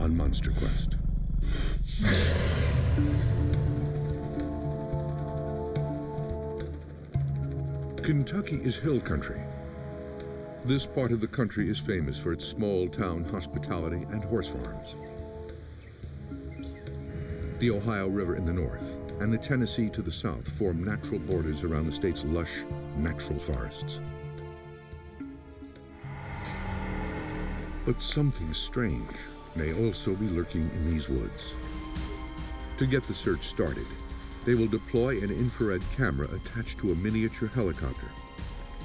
on Monster Quest. Kentucky is hill country. This part of the country is famous for its small town hospitality and horse farms. The Ohio River in the north and the Tennessee to the south form natural borders around the state's lush, natural forests. But something strange may also be lurking in these woods. To get the search started, they will deploy an infrared camera attached to a miniature helicopter.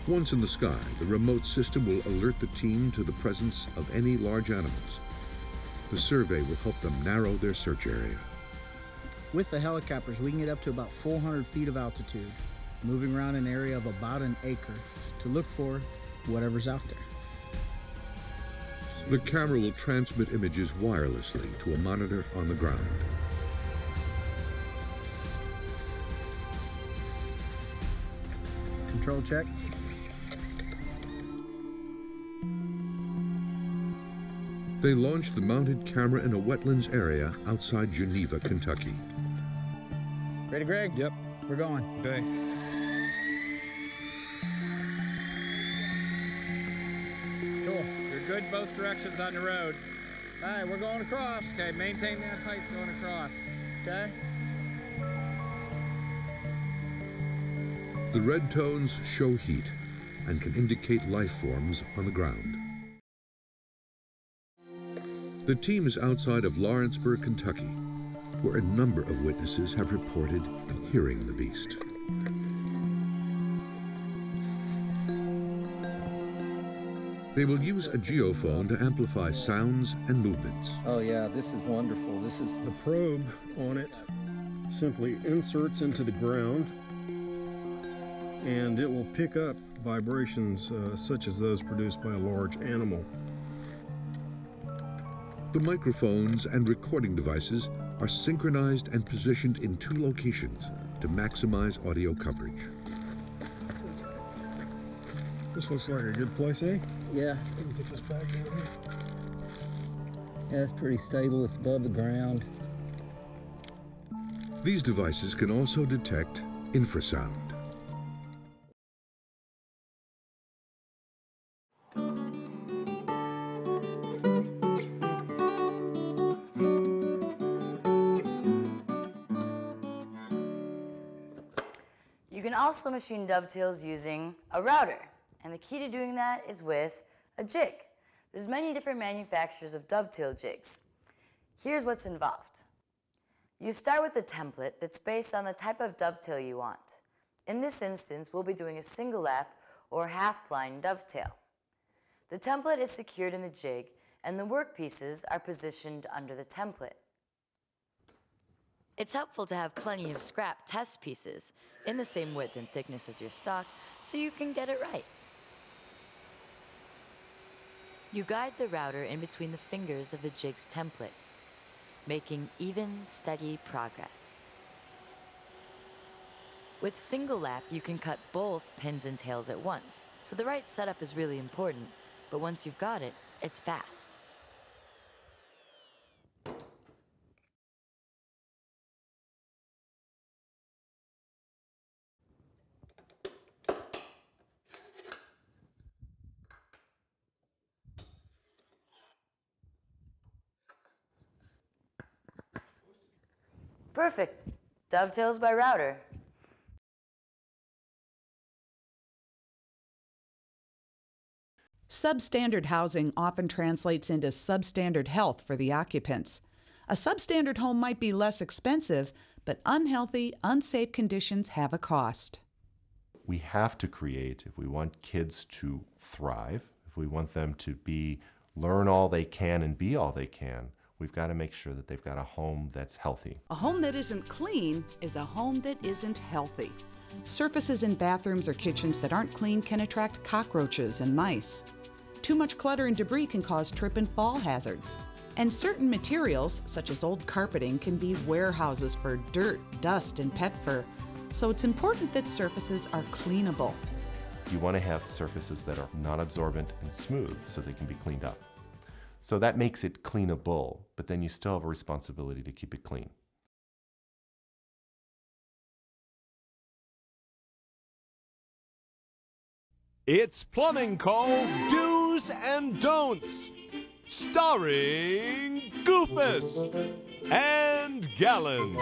Once in the sky, the remote system will alert the team to the presence of any large animals. The survey will help them narrow their search area. With the helicopters, we can get up to about 400 feet of altitude, moving around an area of about an acre to look for whatever's out there. The camera will transmit images wirelessly to a monitor on the ground. Control check. They launched the mounted camera in a wetlands area outside Geneva, Kentucky. Ready, Greg? Yep. We're going. Okay. Cool. You're good both directions on the road. All right, we're going across. Okay, maintain that height going across. Okay. The red tones show heat and can indicate life forms on the ground. The team is outside of Lawrenceburg, Kentucky, where a number of witnesses have reported hearing the beast. They will use a geophone to amplify sounds and movements. Oh yeah, this is wonderful. This is The probe on it simply inserts into the ground, and it will pick up vibrations such as those produced by a large animal. The microphones and recording devices are synchronized and positioned in two locations to maximize audio coverage. This looks like a good place, eh? yeah, Let me get this back down here. yeah, it's pretty stable. It's above the ground. These devices can also detect infrasound. You can also machine dovetails using a router, and the key to doing that is with a jig. There's many different manufacturers of dovetail jigs. Here's what's involved. You start with a template that's based on the type of dovetail you want. In this instance, we'll be doing a single lap or half-pline dovetail. The template is secured in the jig, and the workpieces are positioned under the template. It's helpful to have plenty of scrap test pieces in the same width and thickness as your stock so you can get it right. You guide the router in between the fingers of the jig's template, making even, steady progress. With single lap, you can cut both pins and tails at once, so the right setup is really important, but once you've got it, it's fast. Perfect. Dovetails by router. Substandard housing often translates into substandard health for the occupants. A substandard home might be less expensive, but unhealthy, unsafe conditions have a cost. We have to create, if we want kids to thrive, if we want them to learn all they can and be all they can, we've got to make sure that they've got a home that's healthy. A home that isn't clean is a home that isn't healthy. Surfaces in bathrooms or kitchens that aren't clean can attract cockroaches and mice. Too much clutter and debris can cause trip and fall hazards. And certain materials, such as old carpeting, can be warehouses for dirt, dust, and pet fur. So it's important that surfaces are cleanable. You want to have surfaces that are non-absorbent and smooth so they can be cleaned up. So that makes it cleanable, but then you still have a responsibility to keep it clean. It's Plumbing Call's Do's and Don'ts, starring Goofus and Gallon.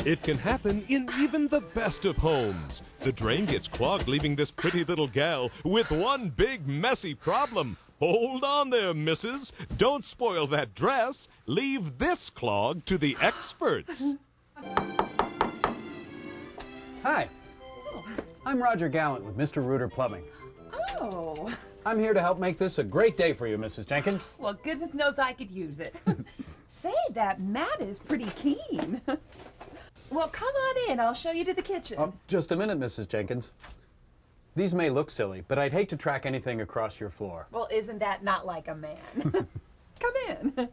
It can happen in even the best of homes. The drain gets clogged, leaving this pretty little gal with one big messy problem. Hold on there, missus. Don't spoil that dress. Leave this clog to the experts. Hi, I'm Roger Gallant with Mr. Rooter Plumbing. Oh. I'm here to help make this a great day for you, Mrs. Jenkins. Well, goodness knows I could use it. Say, that mat is pretty keen. Well, come on in. I'll show you to the kitchen. Oh, just a minute, Mrs. Jenkins. These may look silly, but I'd hate to track anything across your floor. Well, isn't that not like a man? Come in.